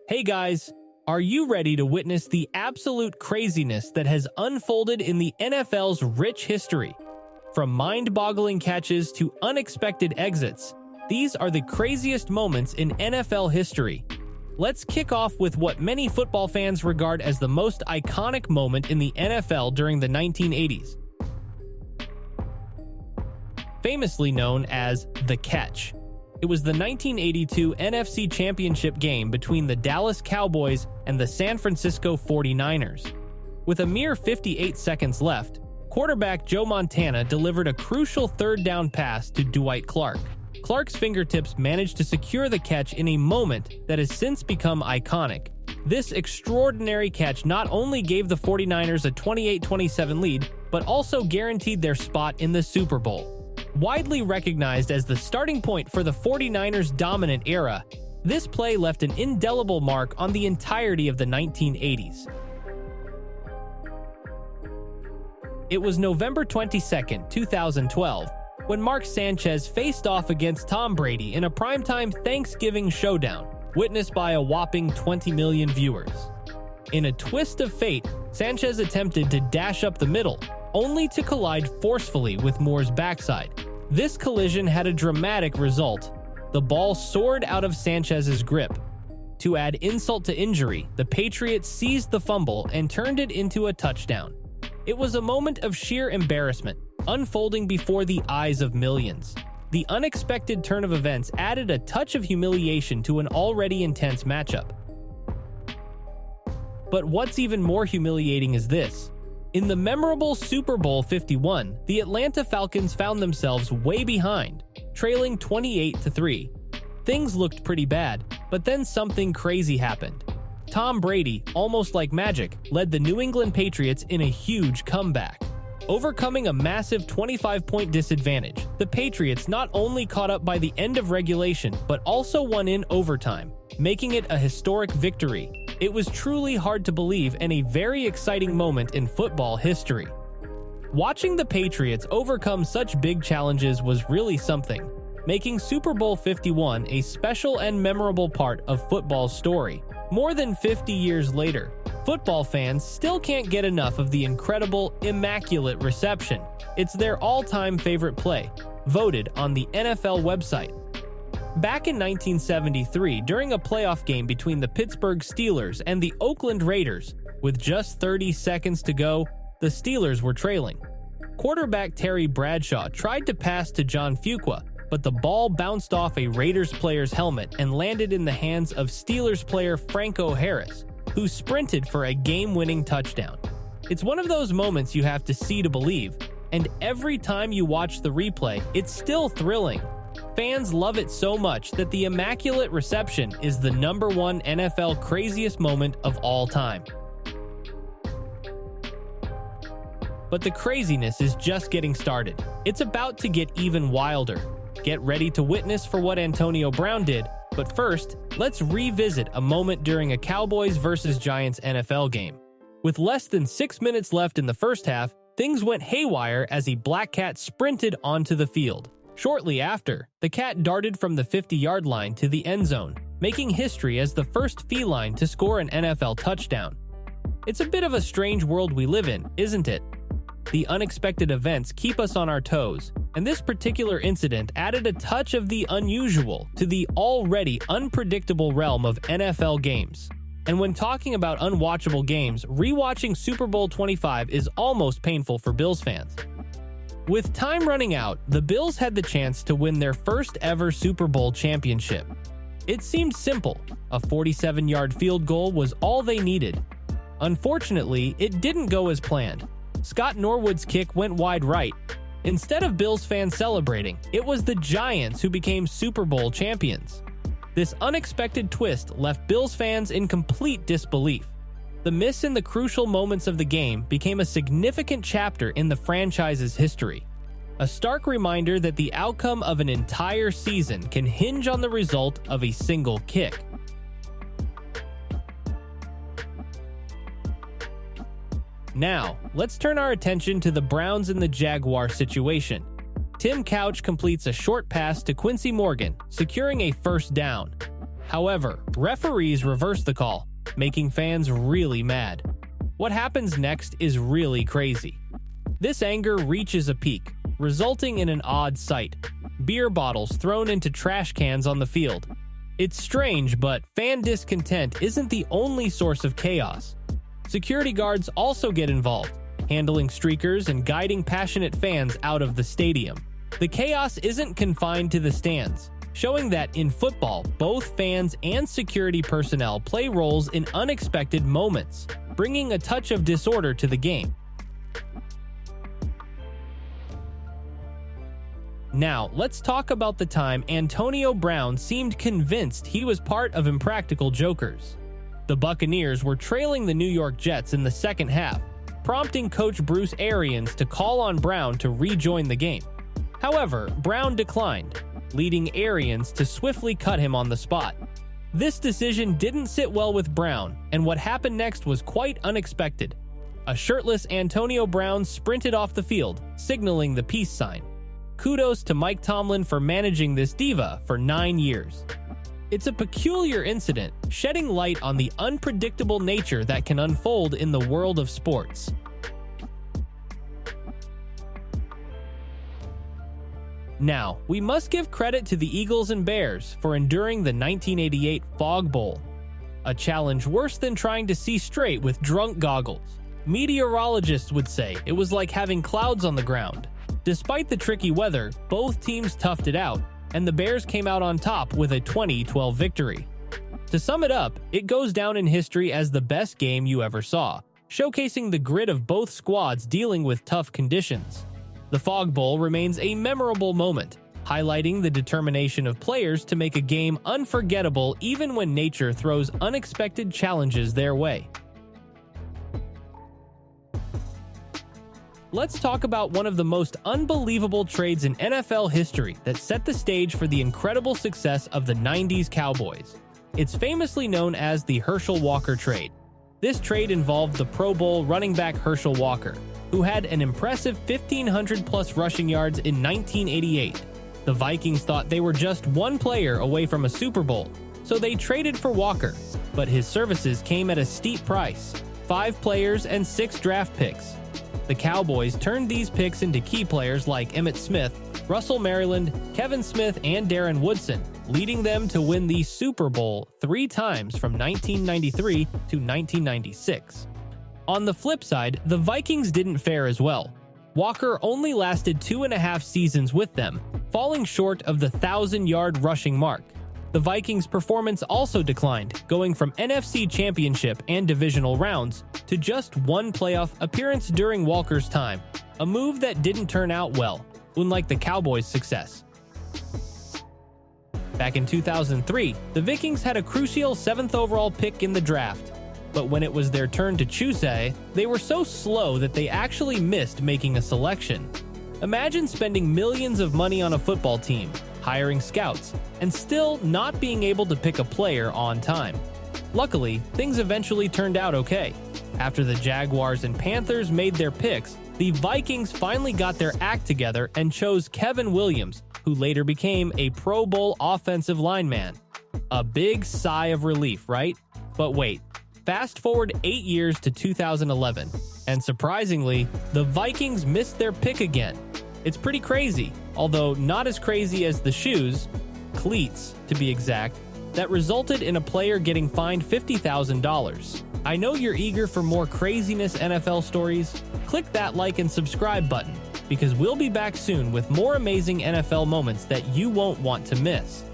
Hey guys, are you ready to witness the absolute craziness that has unfolded in the NFL's rich history? From mind-boggling catches to unexpected exits, these are the craziest moments in NFL history. Let's kick off with what many football fans regard as the most iconic moment in the NFL during the 1980s. Famously known as the catch. It was the 1982 NFC Championship game between the Dallas Cowboys and the San Francisco 49ers. With a mere 58 seconds left, quarterback Joe Montana delivered a crucial third down pass to Dwight Clark. Clark's fingertips managed to secure the catch in a moment that has since become iconic. This extraordinary catch not only gave the 49ers a 28-27 lead, but also guaranteed their spot in the Super Bowl. Widely recognized as the starting point for the 49ers' dominant era, this play left an indelible mark on the entirety of the 1980s. It was November 22, 2012, when Mark Sanchez faced off against Tom Brady in a primetime Thanksgiving showdown, witnessed by a whopping 20 million viewers. In a twist of fate, Sanchez attempted to dash up the middle, only to collide forcefully with Moore's backside. This collision had a dramatic result. The ball soared out of Sanchez's grip. To add insult to injury, the Patriots seized the fumble and turned it into a touchdown. It was a moment of sheer embarrassment, unfolding before the eyes of millions. The unexpected turn of events added a touch of humiliation to an already intense matchup. But what's even more humiliating is this. In the memorable Super Bowl 51, the Atlanta Falcons found themselves way behind, trailing 28-3. Things looked pretty bad, but then something crazy happened. Tom Brady, almost like magic, led the New England Patriots in a huge comeback. Overcoming a massive 25-point disadvantage, the Patriots not only caught up by the end of regulation, but also won in overtime, making it a historic victory. It was truly hard to believe and a very exciting moment in football history. Watching the Patriots overcome such big challenges was really something, making Super Bowl 51 a special and memorable part of football's story. More than 50 years later, football fans still can't get enough of the incredible, immaculate reception. It's their all-time favorite play, voted on the NFL website. Back in 1973, during a playoff game between the Pittsburgh Steelers and the Oakland Raiders, with just 30 seconds to go, the Steelers were trailing. Quarterback Terry Bradshaw tried to pass to John Fuqua, but the ball bounced off a Raiders player's helmet and landed in the hands of Steelers player Franco Harris, who sprinted for a game-winning touchdown. It's one of those moments you have to see to believe, and every time you watch the replay, it's still thrilling. Fans love it so much that the immaculate reception is the #1 NFL craziest moment of all time. But the craziness is just getting started. It's about to get even wilder. Get ready to witness for what Antonio Brown did, but first, let's revisit a moment during a Cowboys vs. Giants NFL game. With less than 6 minutes left in the first half, things went haywire as a black cat sprinted onto the field. Shortly after, the cat darted from the 50-yard line to the end zone, making history as the first feline to score an NFL touchdown. It's a bit of a strange world we live in, isn't it? The unexpected events keep us on our toes, and this particular incident added a touch of the unusual to the already unpredictable realm of NFL games. And when talking about unwatchable games, rewatching Super Bowl 25 is almost painful for Bills fans. With time running out, the Bills had the chance to win their first ever Super Bowl championship. It seemed simple. A 47-yard field goal was all they needed. Unfortunately, it didn't go as planned. Scott Norwood's kick went wide right. Instead of Bills fans celebrating, it was the Giants who became Super Bowl champions. This unexpected twist left Bills fans in complete disbelief. The miss in the crucial moments of the game became a significant chapter in the franchise's history. A stark reminder that the outcome of an entire season can hinge on the result of a single kick. Now, let's turn our attention to the Browns and the Jaguars situation. Tim Couch completes a short pass to Quincy Morgan, securing a first down. However, referees reverse the call, making fans really mad. What happens next is really crazy. This anger reaches a peak, resulting in an odd sight: beer bottles thrown into trash cans on the field. It's strange, but fan discontent isn't the only source of chaos. Security guards also get involved, handling streakers and guiding passionate fans out of the stadium. The chaos isn't confined to the stands, showing that in football, both fans and security personnel play roles in unexpected moments, bringing a touch of disorder to the game. Now, let's talk about the time Antonio Brown seemed convinced he was part of Impractical Jokers. The Buccaneers were trailing the New York Jets in the second half, prompting coach Bruce Arians to call on Brown to rejoin the game. However, Brown declined, leading Arians to swiftly cut him on the spot. This decision didn't sit well with Brown, and what happened next was quite unexpected. A shirtless Antonio Brown sprinted off the field, signaling the peace sign. Kudos to Mike Tomlin for managing this diva for 9 years. It's a peculiar incident, shedding light on the unpredictable nature that can unfold in the world of sports. Now, we must give credit to the Eagles and Bears for enduring the 1988 Fog Bowl, a challenge worse than trying to see straight with drunk goggles. Meteorologists would say it was like having clouds on the ground. Despite the tricky weather, both teams toughed it out, and the Bears came out on top with a 20-12 victory. To sum it up, it goes down in history as the best game you ever saw, showcasing the grit of both squads dealing with tough conditions. The Fog Bowl remains a memorable moment, highlighting the determination of players to make a game unforgettable even when nature throws unexpected challenges their way. Let's talk about one of the most unbelievable trades in NFL history that set the stage for the incredible success of the 90s Cowboys. It's famously known as the Herschel Walker trade. This trade involved the Pro Bowl running back Herschel Walker, who had an impressive 1,500-plus rushing yards in 1988. The Vikings thought they were just one player away from a Super Bowl, so they traded for Walker, but his services came at a steep price: 5 players and 6 draft picks. The Cowboys turned these picks into key players like Emmitt Smith, Russell Maryland, Kevin Smith, and Darren Woodson, leading them to win the Super Bowl 3 times from 1993 to 1996. On the flip side, the Vikings didn't fare as well. Walker only lasted 2.5 seasons with them, falling short of the 1,000-yard rushing mark. The Vikings' performance also declined, going from NFC Championship and divisional rounds to just one playoff appearance during Walker's time, a move that didn't turn out well, unlike the Cowboys' success. Back in 2003, the Vikings had a crucial 7th overall pick in the draft, but when it was their turn to choose, they were so slow that they actually missed making a selection. Imagine spending millions of money on a football team, hiring scouts, and still not being able to pick a player on time. Luckily, things eventually turned out okay. After the Jaguars and Panthers made their picks, the Vikings finally got their act together and chose Kevin Williams, who later became a Pro Bowl offensive lineman. A big sigh of relief, right? But wait, fast forward 8 years to 2011, and surprisingly, the Vikings missed their pick again. It's pretty crazy, although not as crazy as the shoes, cleats to be exact, that resulted in a player getting fined $50,000. I know you're eager for more craziness NFL stories. Click that like and subscribe button, because we'll be back soon with more amazing NFL moments that you won't want to miss.